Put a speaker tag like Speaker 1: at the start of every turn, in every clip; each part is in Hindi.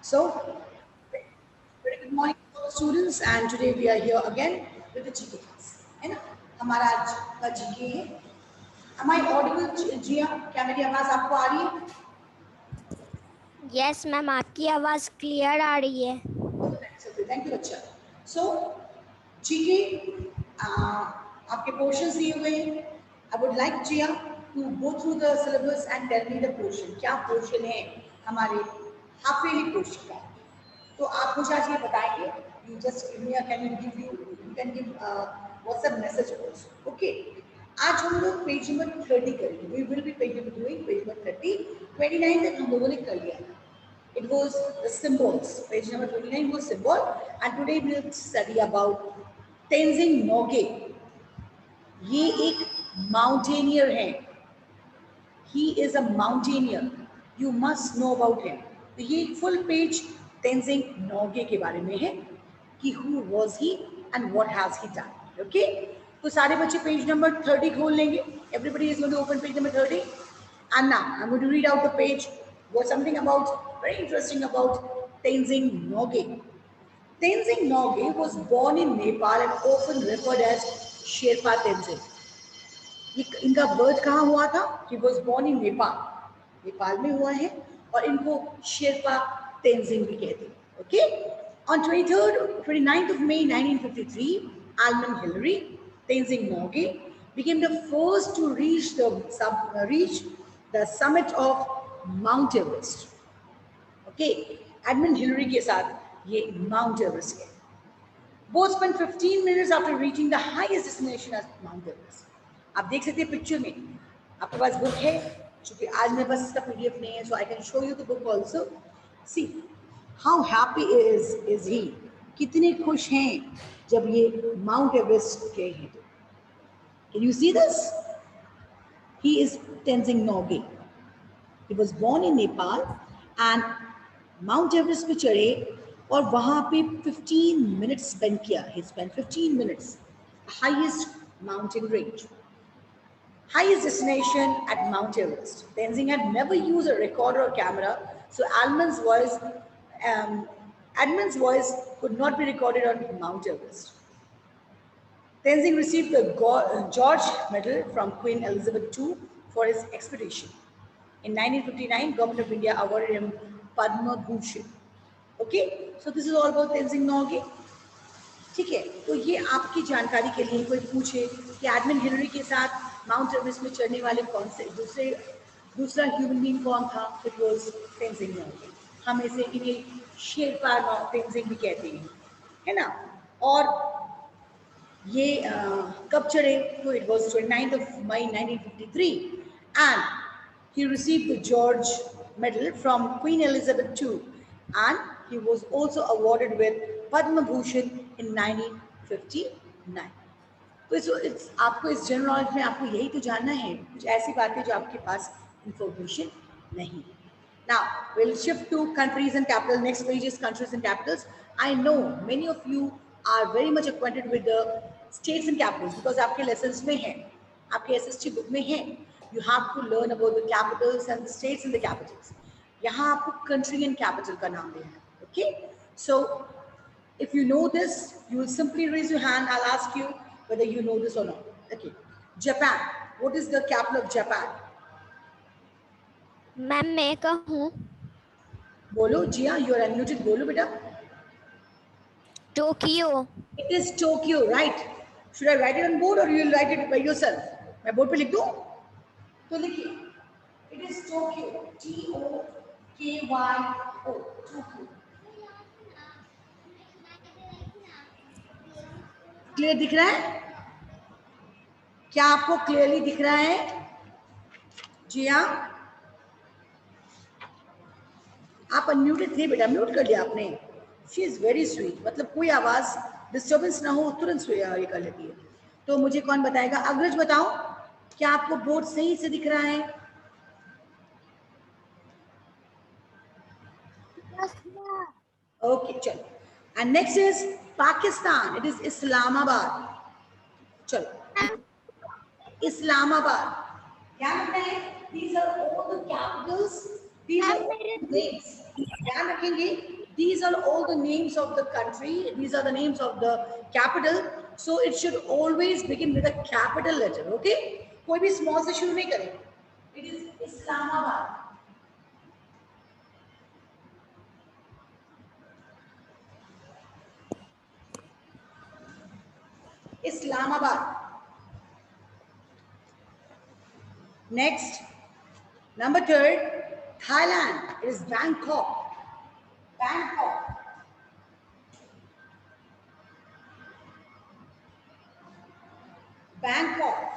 Speaker 1: So, very good morning to all students, and today we are here again with the GK class. है ना? हमारा आज का GK है. Am I audible, जिया? क्या मेरी आवाज आपको आ रही है?
Speaker 2: यस मैम, आपकी आवाज क्लियर आ रही है.
Speaker 1: थैंक यू बच्चा. सो GK आपके पोर्शंस दिए हुए हैं. आई वुड लाइक जिया to go through the syllabus and tell me the portion. क्या पोर्शन है हमारे हाफ ईयरली पोर्शन का? तो आप मुझे आज ये बताएंगे. You just give me can you can give WhatsApp message also. Okay, आज हम लोग पेज नंबर 30 करेंगे. We will be page number doing page number 30. 29 तक हम लोगों ने कर लिया. It was the symbols. Page number 29 was symbol, and today we will study about Tenzing Norgay. ये एक mountaineer है. He is a mountaineer. You must know about him. तो ये एक full page Tenzing Norgay के बारे में है कि who was he and what has he done. Okay? तो सारे बच्चे page number 30 खोल लेंगे. Everybody is going to open page number 30. And now I'm going to read out the page. Was something about very interesting about Tenzing Norgay. Tenzing Norgay was born in Nepal and often referred as Sherpa Tenzing. इनका बर्थ कहाँ हुआ था? He was born in Nepal. Nepal में हुआ है और इनको शेरपा तेंजिंग भी कहते हैं. Okay? On 29th of May 1953, Almond Hillary, Tenzing Norgay, became the first to reach the summit of Mount Everest. Okay, Edmund Hillary के साथ ये Mount Everest है. Both spent 15 minutes after reaching the highest destination as Mount Everest. आप देख सकते हैं पिक्चर में. आपके पास बुक है, क्योंकि आज मेरे पास इसका PDF नहीं है, so I can show you the book also. See how happy is he. कितने खुश हैं जब ये Mount Everest गए हैं. Can you see this? He is Tenzing Norgay. He was born in Nepal and Mount Everest पे चढ़े और वहाँ पे 15 minutes spend किया. He spent 15 minutes. Highest mountain range. Highest destination at Mount Everest. Tenzing had never used a recorder or camera, so Edmund's voice could not be recorded on Mount Everest. Tenzing received the George Medal from Queen Elizabeth II for his expedition. In 1959, Government of India awarded him Padma Bhushan. Okay, so this is all about Tenzing Norgay. ठीक है, तो ये आपकी जानकारी के लिए कोई पूछे कि एडमंड हिलरी के साथ माउंट एवरेस्ट में चढ़ने वाले कौन से दूसरा ह्यूमन बीइंग कौन था? It was Tenzing Norgay. हम इसे इन्हें शेरपा तेंजिंग भी कहते हैं, है ना. और ये कब चढ़े? तो it was 29th of May 1953 and he received the George Medal from Queen Elizabeth II and he was also awarded with Padma Bhushan in 1959. तो आपको इस जनरल नॉलेज में आपको यही तो जानना है, कुछ ऐसी बातें जो आपके पास इंफॉर्मेशन नहीं. Now we'll shift to countries and capitals. Next page is countries and capitals. I know many of you are very much acquainted with the states and capitals because आपके lessons में है, आपके SST book में है. You have to learn about the capitals and the states and the capitals. यहाँ आपको country and capital का नाम देना है. Okay, so if you know this, you will simply raise your hand. I'll ask you whether you know this or not. Okay, Japan. What is the capital of Japan?
Speaker 2: Ma'am मैं कहूँ?
Speaker 1: बोलो जिया, you are unmuted. बोलो बेटा.
Speaker 2: Tokyo.
Speaker 1: It is Tokyo, right? Should I write it on board or you will write it by yourself? मैं बोर्ड पे लिख दूँ? तो लिखिए. It is Tokyo. T-O-K-Y-O. Tokyo. Clear दिख रहा है? क्या आपको क्लियरली दिख रहा है? जी हाँ, आप अनम्यूटेड थे बेटा, म्यूट कर लिया आपने. She is very sweet. मतलब कोई आवाज डिस्टर्बेंस ना हो तुरंत ये कर लेती है. तो मुझे कौन बताएगा? अग्रज बताओ, क्या आपको बोर्ड सही से दिख रहा है? ओके चलो. And next is Pakistan. It is Islamabad. चलो, इस्लामाबाद. ध्यान रखना है, these are all the capitals. These are names. ध्यान रखेंगे These are all the names of the country. These are the names of the capital. So it should always begin with a capital letter. Okay? कोई भी small से शुरू नहीं करें. It is Islamabad. Islamabad. Next, number third, Thailand. It is Bangkok. Bangkok. Bangkok.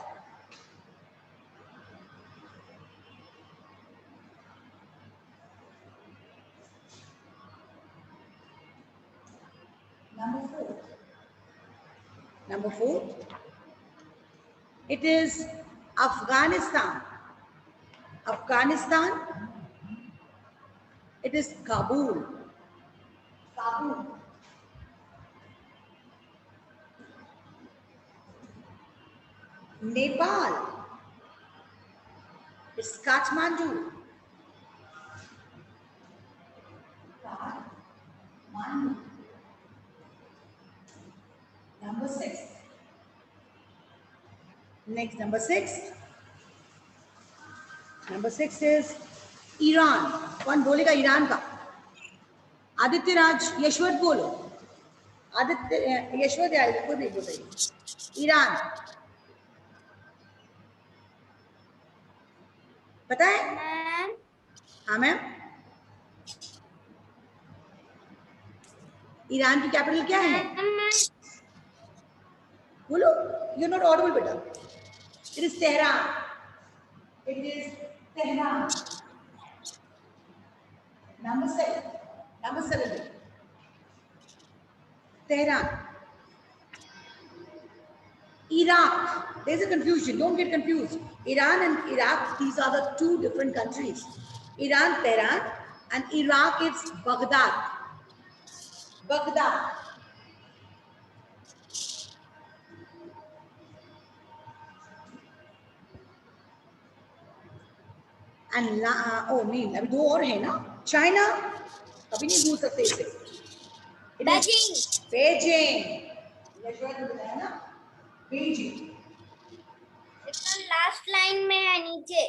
Speaker 1: Number four, it is Afghanistan. Afghanistan. It is Kabul. Kabul. Nepal. It's Kathmandu. Kathmandu. Number six. Next, number six. Number six is Iran. कौन बोलेगा ईरान का? आदित्य राज, यशवंत बोलो. आदित्य, यशवंत यार कोई भी बताइए. ईरान. पता है? हाँ मैम. ईरान की कैपिटल क्या है? बोलो. You're not audible, बेटा. It is Tehran. It is Tehran. Number seven. Number 7. Tehran. Iraq. There's a confusion. Don't get confused. Iran and Iraq, these are the two different countries. Iran, Tehran, and Iraq, it's Baghdad. Baghdad. And oh नहीं, अभी दो और है ना. China, कभी नहीं भूल सकते इसे.
Speaker 2: Beijing.
Speaker 1: Beijing. यशवंत ने बताया ना. Beijing.
Speaker 2: इसका लास्ट लाइन में है नीचे.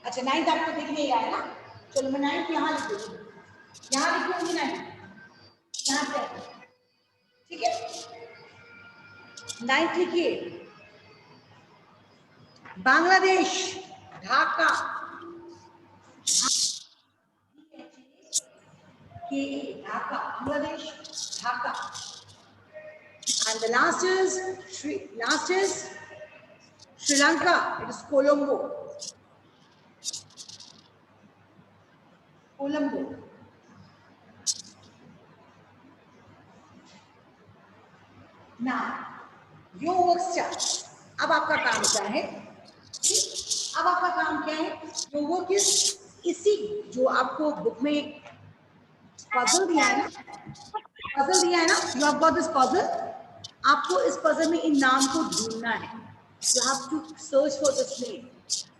Speaker 1: अच्छा 9th आपको दिख नहीं रहा है ना. चलो मैं 9th यहाँ लिख दूँगी. यहाँ लिख दूँगी 9th. यहाँ से. ठीक है. 9th लिखिए. Bangladesh. Dhaka. Dhaka, Bangladesh, Dhaka, and the last is Sri Lanka. It is Colombo. Colombo. Now, your work starts. अब आपका काम क्या है? अब आपका काम क्या है? Your work is इसी जो आपको बुक में पजल दिया है ना, पजल दिया है ना, you have got this puzzle. आपको इस पजल में इन नाम को ढूंढना है. You have to search for this name.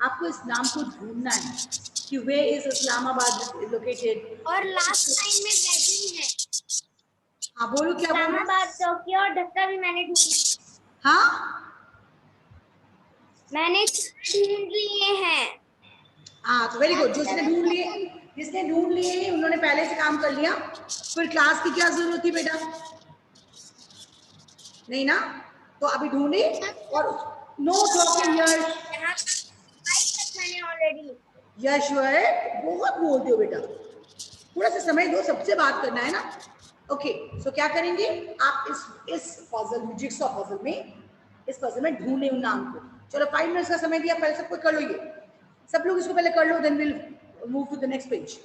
Speaker 1: आपको इस नाम को ढूंढना है कि where is Islamabad located.
Speaker 2: और लास्ट लाइन में बेजिंग है.
Speaker 1: हाँ बोलो क्या बोल रहे हो?
Speaker 2: इस्लामाबाद, टोक्यो और ढाका भी मैंने ढूंढ.
Speaker 1: हाँ
Speaker 2: मैंने ढूंढ लिए हैं.
Speaker 1: हाँ तो वेरी गुड. जिसने ढूंढ लिए उन्होंने पहले से काम कर लिया. फिर क्लास की क्या जरूरत थी बेटा? नहीं ना. तो अभी ढूंढे और नो टॉकिंग यश.
Speaker 2: मैंने ऑलरेडी.
Speaker 1: यशवंत बहुत बोलते हो बेटा. थोड़ा सा समय दो, सबसे बात करना है ना. ओके सो क्या करेंगे आप इस पजल में, जिक्सॉ पजल में, इस पजल में ढूंढे उन नाम को. चलो 5 मिनट्स का समय दिया. पहले सबको कर लो. ये सब लोग इसको पहले कर लो. Then will move to the next page.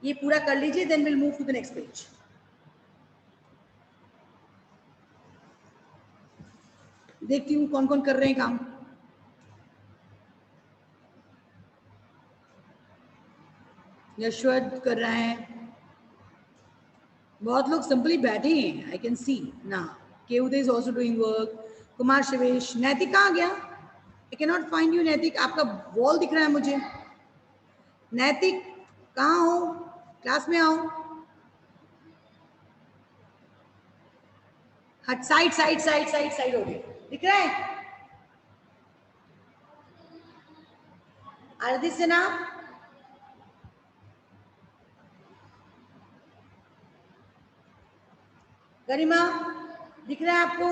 Speaker 1: ये पूरा कर लीजिए. Then will move to the next page. देखती हूँ कौन कौन कर रहे हैं काम. यशवंत कर रहा है. बहुत लोग सिंपली बैठे हैं. आई कैन सी ना. Kevade is also doing work. Kumar Shivesh. Naitik कहाँ गया? I can not find you. Naitik आपका वॉल दिख रहा है मुझे. नैतिक कहाँ हो? क्लास में आओ। हट, side side side side side हो गई, दिख रहा है? आरती सिन्हा, गरिमा, दिख रहा है आपको?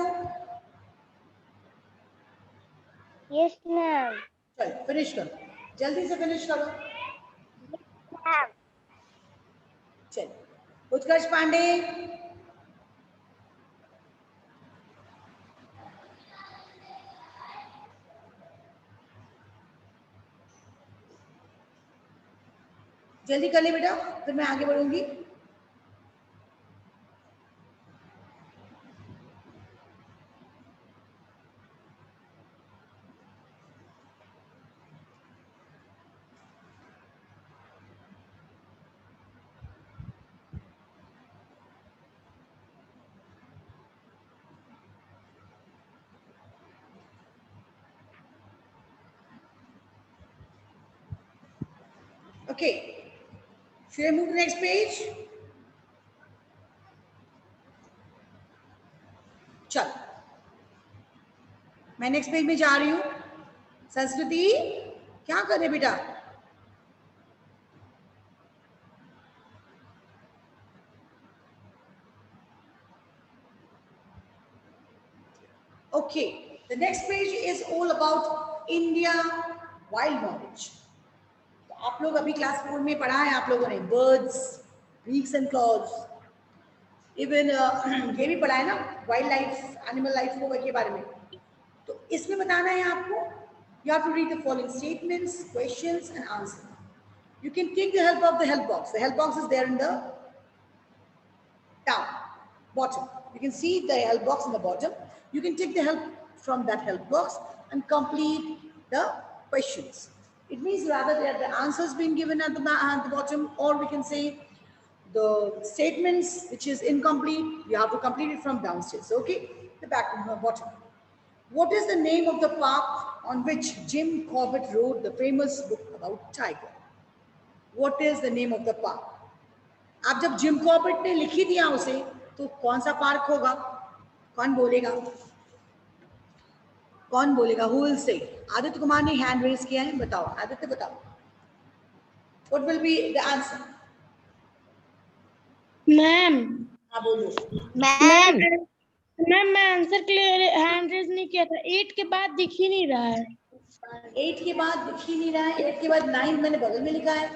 Speaker 2: Yes ma'am.
Speaker 1: चल फिनिश करो, जल्दी से फिनिश करो।
Speaker 2: मैम
Speaker 1: चल, उत्कर्ष पांडे, जल्दी कर ले बेटा, फिर मैं आगे बढ़ूंगी। Okay, should I move to the next page? चल, मैं नेक्स्ट पेज में जा रही हूँ। संस्कृति, क्या कर रहे बेटा? Okay, the next page is all about India wild knowledge. तो आप लोग अभी क्लास 4 में पढ़ा है आप लोगों ने birds, beaks and claws, even ये भी पढ़ा है ना वाइल्ड लाइफ, एनिमल लाइफ के बारे में। तो इसमें बताना है आपको, you have to read the following statements, questions and answers. You can take the help of the help box. The help box is there in the down bottom. You can see the help box in the bottom. You can take the help from that help box and complete the questions. It means rather that the answers being given at the bottom, or we can say the statements which is incomplete, you have to complete it from downstairs. Okay, the back bottom. What is the name of the park on which Jim Corbett wrote the famous book about tiger? What is the name of the park? आप जब जिम कॉर्बेट ने लिखी दिया उसे, तो कौन सा पार्क होगा? कौन बोलेगा? कौन बोलेगा? Who will say? Aditya Kumar ने हैंड रेज किया है, बताओ आदित्य, बताओ what will be the answer?
Speaker 3: Ma'am
Speaker 1: हाँ बोलो।
Speaker 2: मैम
Speaker 3: मैम मैं आंसर के लिए हैंड रेज नहीं किया था, 8 के बाद दिख ही नहीं रहा है।
Speaker 1: 8 के बाद दिख ही नहीं रहा है, 8 के बाद 9 मैंने बगल में लिखा है,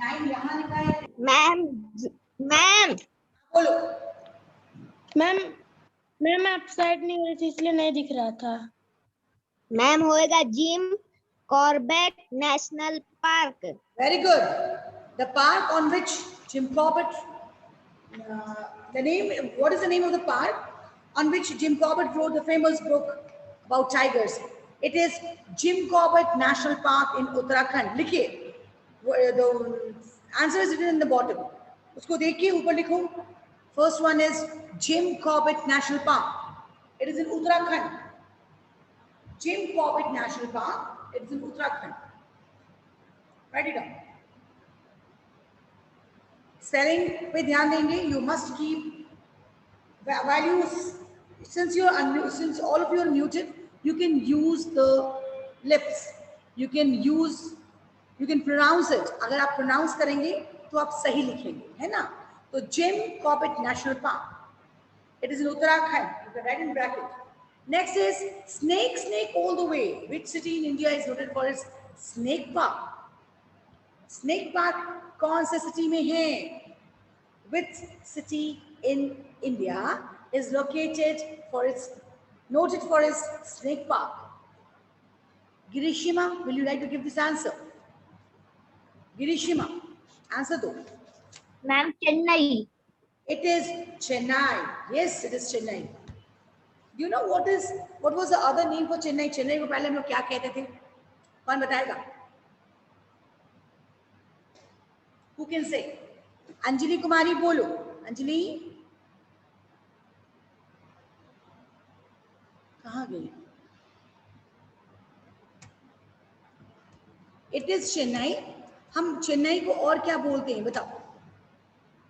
Speaker 1: 9 यहाँ लिखा है।
Speaker 2: मैम मैम
Speaker 1: बोलो।
Speaker 3: मैम मैम आप साइड नहीं हो रही थी इसलिए नहीं दिख रहा था।
Speaker 2: मैम होएगा Jim Corbett national park.
Speaker 1: Very good. The park on which Jim Corbett, the name, what is the name of the park on which Jim Corbett wrote the famous book about tigers? It is Jim Corbett National Park in Uttarakhand. लिखिए, the answer is written in the bottom. उसको देखिए, ऊपर लिखो. First one is Jim Corbett National Park. It is in Uttarakhand. Jim Corbett National Park. It is in Uttarakhand. Write it down. Spelling पे ध्यान देंगे. You must keep values. Since all of you are muted, you can use the lips. You can pronounce it. अगर आप pronounce करेंगे तो आप सही लिखेंगे, है ना? तो Jim Corbett National Park. It is in Uttarakhand. You can write in bracket. Next is snake all the way. Which city in India is noted for its snake park? Snake park कौन से city में है? Which city in India is noted for its snake park? Girishima, will you like to give this answer? Girishima, answer do.
Speaker 2: Ma'am Chennai.
Speaker 1: It is Chennai. Yes, it is Chennai. Do you know what was the other name for Chennai? Chennai को पहले हम लोग क्या कहते थे? कौन बताएगा? Who can say? अंजलि कुमारी बोलो. अंजलि कहाँ गई? It is Chennai. हम चेन्नई को और क्या बोलते हैं बताओ,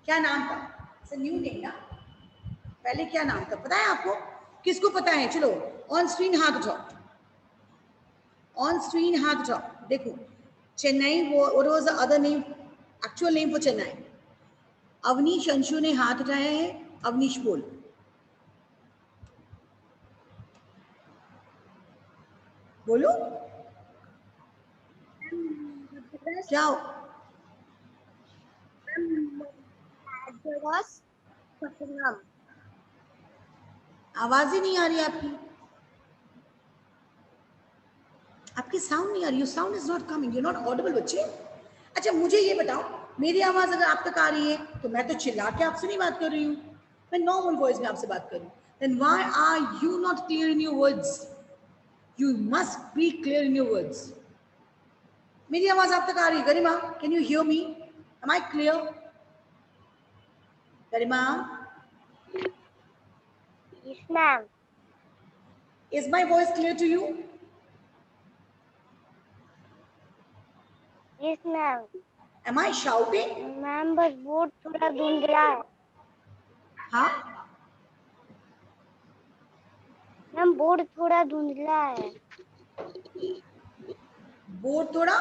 Speaker 1: क्या नाम था? न्यू नेम ना, पहले क्या नाम था पता है आपको? किसको पता है? चलो ऑन स्क्रीन हाथ उठाओ, ऑन स्क्रीन हाथ उठाओ। देखो Chennai, what was the other name, actual name for Chennai? Awanish Anshu ने हाथ उठाया है, अवनीश बोल। बोलो क्या हो? आवाज ही नहीं आ रही आपकी, आपकी साउंड नहीं आ रही, sound is not coming, you not Audible बच्चे। अच्छा मुझे ये बताओ, मेरी आवाज अगर आप तक आ रही है तो मैं तो चिल्ला के आपसे नहीं बात कर रही हूँ, मैं नॉर्मल वॉइस में आपसे बात कर रही हूँ। Then why are you not clear in your words? You must be clear in your words. मेरी आवाज आप तक आ रही है? Garima, can you hear me? Am I clear? Garima,
Speaker 2: Yes, ma'am.
Speaker 1: is my voice clear to you?
Speaker 2: Yes, ma'am.
Speaker 1: Am I shouting?
Speaker 2: Ma'am बस बोर्ड थोड़ा धुंधला है।
Speaker 1: हाँ,
Speaker 2: मैम बोर्ड थोड़ा धुंधला है।
Speaker 1: बोर्ड थोड़ा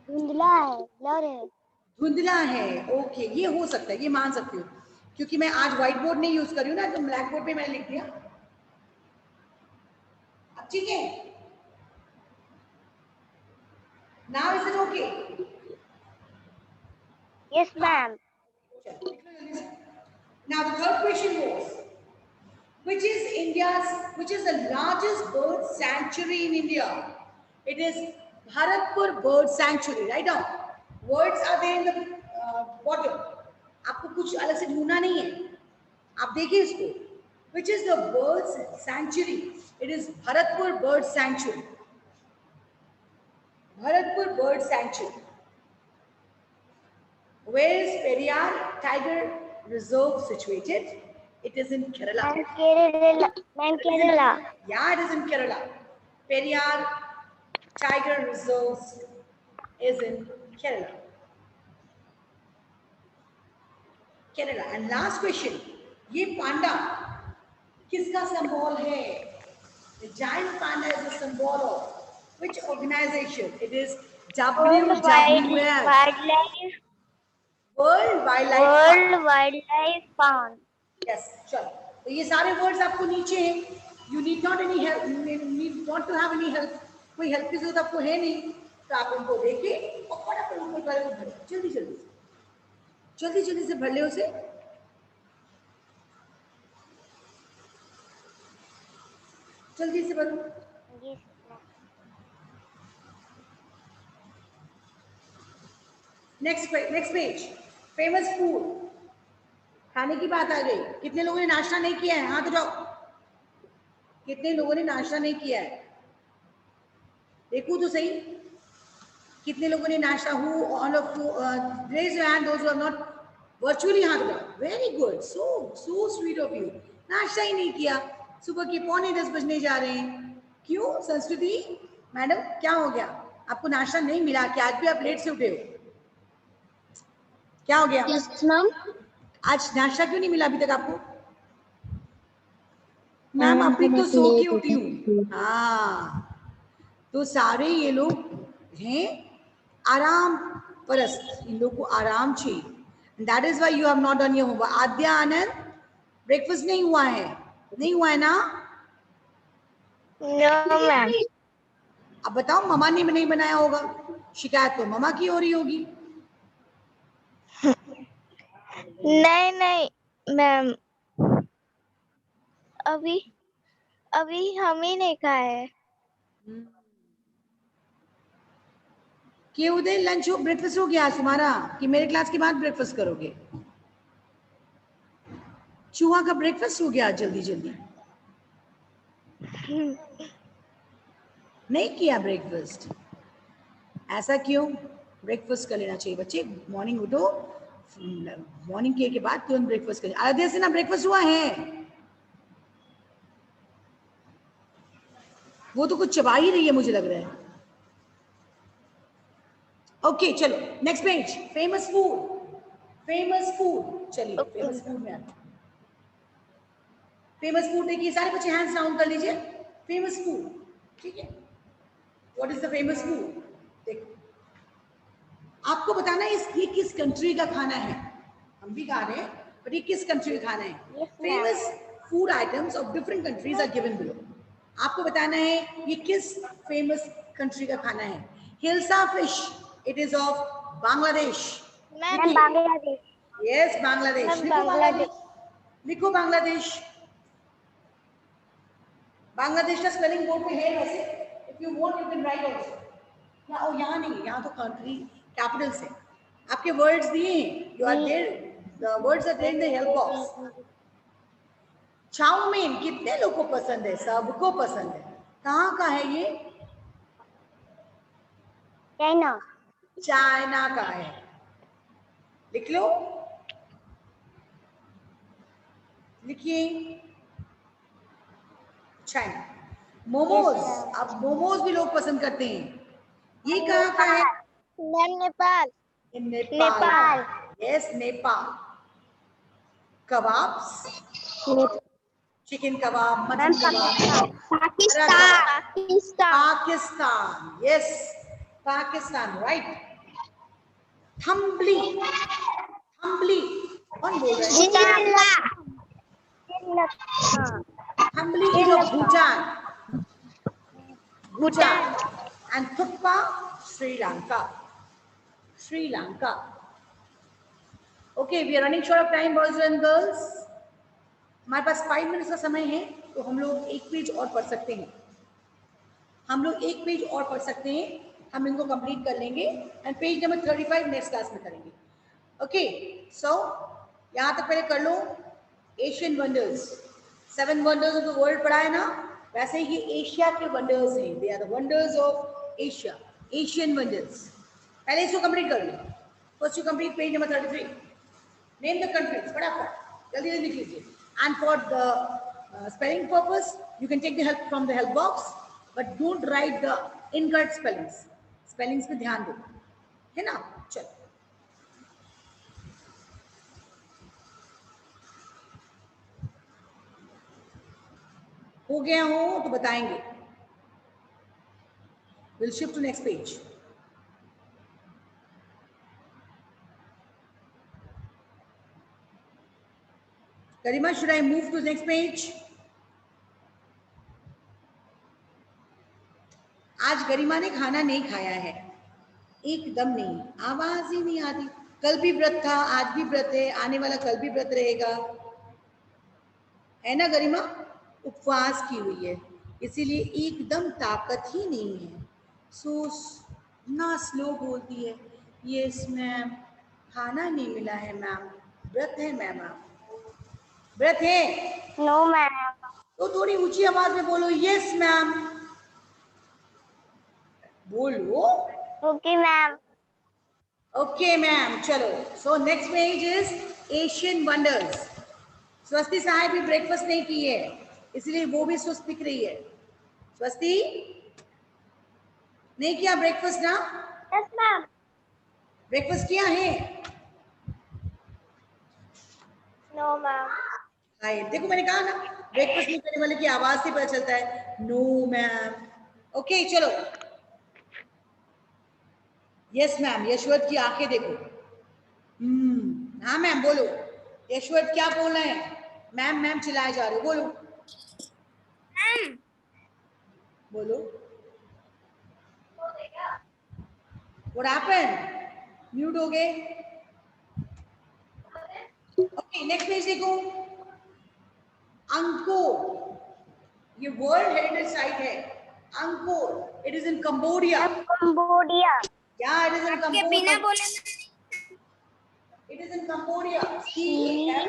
Speaker 2: धुंधला है, ब्लर है।
Speaker 1: धुंधला है, ओके ये हो सकता है, ये मान सकती हूँ, क्योंकि मैं आज व्हाइट बोर्ड नहीं यूज कर रही हूँ ना, तो ब्लैक बोर्ड पे मैंने लिख दिया। अब ठीक है, now is it okay?
Speaker 2: Yes, ma'am.
Speaker 1: Now the third question was, which is the largest bird sanctuary in India? It is Bharatpur Bird Sanctuary. Right now, words are there in the bottom. आपको कुछ अलग से ढूंढना नहीं है, आप देखिए इसको। Which is the bird sanctuary? It is Bharatpur Bird Sanctuary. Bharatpur Bird Sanctuary. Where is Periyar Tiger Reserve situated? It is in Kerala.
Speaker 2: Ma'am Kerala, ma'am Kerala.
Speaker 1: Yeah, it is in Kerala. Periyar Tiger Reserve is in Kerala. Kerala. And last question, ये पांडा किसका symbol है? The giant panda is the symbol of which organization? It is WWF.
Speaker 2: Wildlife,
Speaker 1: World Wildlife Fund.
Speaker 2: World wildlife fund.
Speaker 1: Yes, चलो तो ये सारे वर्ड्स आपको नीचे हैं। You need not any help, need not to have any help, कोई हेल्प की जरूरत आपको है नहीं, तो आप उनको देखिए और फटाफट उनको भरे, जल्दी जल्दी जल्दी जल्दी से भर ले उसे। जल्दी से भरो। नेक्स्ट पेज, फेमस फूड, खाने की बात आ गई। कितने लोगों ने नाश्ता नहीं किया है? हाथ उठाओ, कितने लोगों ने नाश्ता नहीं किया है? देखो तो सही, कितने लोगों ने नाश्ता? Who all of you raise your hand, those who have not virtually हाथ उठाओ। Very good, so sweet of you. नाश्ता ही नहीं किया, सुबह के 9:45 बजने जा रहे हैं। क्यों संस्कृति मैडम, क्या हो गया? आपको नाश्ता नहीं मिला क्या? आज भी आप लेट से उठे हो, क्या हो गया?
Speaker 2: Yes ma'am.
Speaker 1: आज नाश्ता क्यों नहीं मिला अभी तक आपको? मैम अभी तो सो के उठी हूँ। हाँ, तो सारे ये लोग हैं आराम परस्त, इन लोग को आराम चाहिए। That is why you have not done your homework. Aadya Anand, breakfast नहीं हुआ है? नहीं हुआ है ना?
Speaker 2: No ma'am.
Speaker 1: अब बताओ, मम्मा ने नहीं बनाया होगा, शिकायत तो मम्मा की हो रही होगी।
Speaker 2: नहीं नहीं मैम, अभी हम ही नहीं खाए है।
Speaker 1: कि उधर लंच हो, ब्रेकफास्ट हो गया आज तुम्हारा, कि मेरे क्लास के बाद ब्रेकफास्ट करोगे? चूहा का ब्रेकफास्ट हो गया जल्दी जल्दी? नहीं किया ब्रेकफास्ट? ऐसा क्यों? ब्रेकफास्ट कर लेना चाहिए बच्चे। मॉर्निंग उठो, मॉर्निंग के बाद तुरंत ब्रेकफास्ट करें। आराध्या से ना ब्रेकफास्ट हुआ है? वो तो कुछ चबा ही रही है मुझे लग रहा है। ओके चलो next page, famous food, famous food, चलिए फेमस फूड में आते हैं। फेमस फूड देखिए, सारे बच्चे हैंड्स डाउन कर लीजिए। फेमस फूड, ठीक है, what is the famous food? देखो आपको बताना है ये किस कंट्री का खाना है। हम भी खा रहे हैं, बट ये किस कंट्री का खाना है? Famous food items of different countries are given below. आपको बताना है ये किस फेमस कंट्री का खाना है। Hilsa fish, it is of Bangladesh.
Speaker 2: Ma'am Bangladesh.
Speaker 1: Yes Bangladesh,
Speaker 2: ma'am
Speaker 1: लिखो
Speaker 2: बांग्लादेश।
Speaker 1: बांग्लादेश, लिखो बांग्लादेश। बांग्लादेश का स्पेलिंग बोर्ड पे है वैसे, if you want you can write also. यहाँ नहीं, यहाँ तो कंट्री कैपिटल्स है। आपके वर्ड्स दिए हैं, you are there, the words are there in the help box. Chow mein कितने लोगों को पसंद है? सबको पसंद है। कहाँ का है ये?
Speaker 2: चाइना।
Speaker 1: चाइना का है, लिख लो, लिखिए चाइना। मोमोज, अब मोमोज भी लोग पसंद करते हैं। ये कहाँ का है?
Speaker 2: Ma'am Nepal.
Speaker 1: In Nepal. Yes, Nepal. Kebabs. Chicken kebab, mutton kebab. Pakistan. Yes, Pakistan. Right. Thumbli. Thumbli. कौन बोल रहा है? Thumbli is of Bhutan. Bhutan. And Thukpa, Sri Lanka. Sri Lanka. Okay, we are running short of time, boys and girls. हमारे पास 5 मिनट्स का समय है, तो हम लोग एक पेज और पढ़ सकते हैं। हम लोग एक पेज और पढ़ सकते हैं, हम इनको कंप्लीट कर लेंगे and page number 35 next class में करेंगे। ओके, सो यहाँ तक पहले कर लो। Asian wonders, 7 wonders of the world पढ़ा है ना, वैसे ही ये एशिया के वंडर्स हैं। They are the wonders of Asia, Asian wonders. पहले इसको कंप्लीट कर लो। First you complete page number 33। Name the countries, फटाफट जल्दी जल्दी लिख लीजिए। And for the spelling purpose, you can take the help from the help box, but don't write the incorrect spellings. Spellings पे ध्यान दो, है ना? चलो, हो गया हो तो बताएंगे। We'll shift to next page. Garima, should I move to the next page? आज गरिमा ने खाना नहीं खाया है, एकदम नहीं, आवाज ही नहीं आती। कल भी व्रत था, आज भी व्रत है, आने वाला कल भी व्रत रहेगा, है ना गरिमा? उपवास की हुई है, इसीलिए एकदम ताकत ही नहीं है। सो ना स्लो बोलती है। यस मैम, खाना नहीं मिला है मैम, व्रत है मैम, व्रत है?
Speaker 2: No ma'am.
Speaker 1: तो थोड़ी ऊंची आवाज में बोलो, यस मैम बोलो।
Speaker 2: Okay ma'am.
Speaker 1: ओके मैम, चलो। So next page is Asian wonders. Swasti साहब भी ब्रेकफास्ट नहीं की है, इसलिए वो भी सुस्त दिख रही है। स्वस्ति नहीं किया ब्रेकफास्ट ना?
Speaker 2: Yes ma'am.
Speaker 1: ब्रेकफास्ट किया है?
Speaker 2: No ma'am.
Speaker 1: हाय, देखो मैंने कहा ना, ब्रेकफास्ट नहीं करने वाले की आवाज से पता चलता है। No ma'am. ओके चलो। यस मैम, यशवंत की आंखें देखो। हाँ मैम बोलो। यशवंत क्या बोल रहे हैं? मैम मैम चिल्लाए जा रहे हो, बोलो
Speaker 2: मैम।
Speaker 1: बोलो। What happened? म्यूट हो गए। ओके नेक्स्ट पेज देखो। अंकोर, ये वर्ल्ड हेरिटेज साइट है। Angkor, it is in Cambodia.
Speaker 2: Cambodia.
Speaker 1: Yeah, it is in
Speaker 2: के बिना
Speaker 1: Cambodia.
Speaker 2: बोले
Speaker 1: It is in Cambodia. CAMBODIA.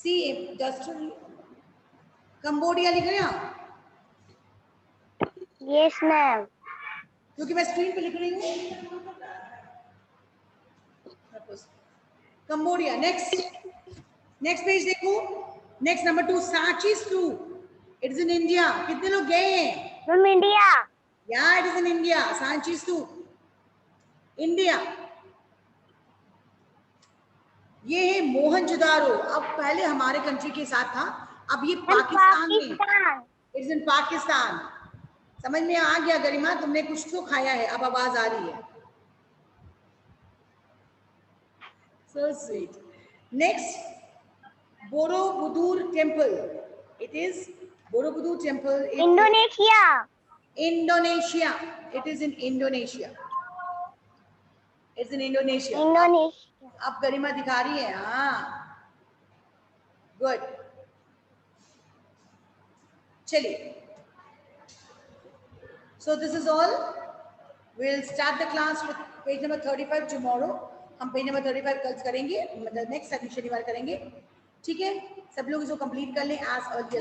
Speaker 1: CAM just Cambodia लिख रहे हैं आप?
Speaker 2: Yes ma'am.
Speaker 1: क्योंकि मैं स्क्रीन पे लिख रही हूँ। कंबोडिया। नेक्स्ट नेक्स्ट पेज देखो, next number 2 Sanchi stupa, it is in India. कितने लोग गए हैं?
Speaker 2: From India.
Speaker 1: या it is in India, Sanchi stupa India. ये है मोहनजोदारो, अब पहले हमारे कंट्री के साथ था, अब ये पाकिस्तान में, इट्स इन पाकिस्तान। समझ में आ गया गरिमा? तुमने कुछ तो खाया है, अब आवाज आ रही है। So sweet. Next, Borobudur Temple. It is Borobudur Temple.
Speaker 2: Indonesia.
Speaker 1: Indonesia. It is in Indonesia. It's in Indonesia.
Speaker 2: Indonesia.
Speaker 1: अब गरिमा दिखा रही है, हाँ, गुड। चलिए, so this is all. We'll start the class with page number 35 tomorrow. हम पेज नंबर 35 कल करेंगे, मतलब नेक्स्ट शनिवार करेंगे, ठीक है? सब लोग इसको कंप्लीट कर लें as early as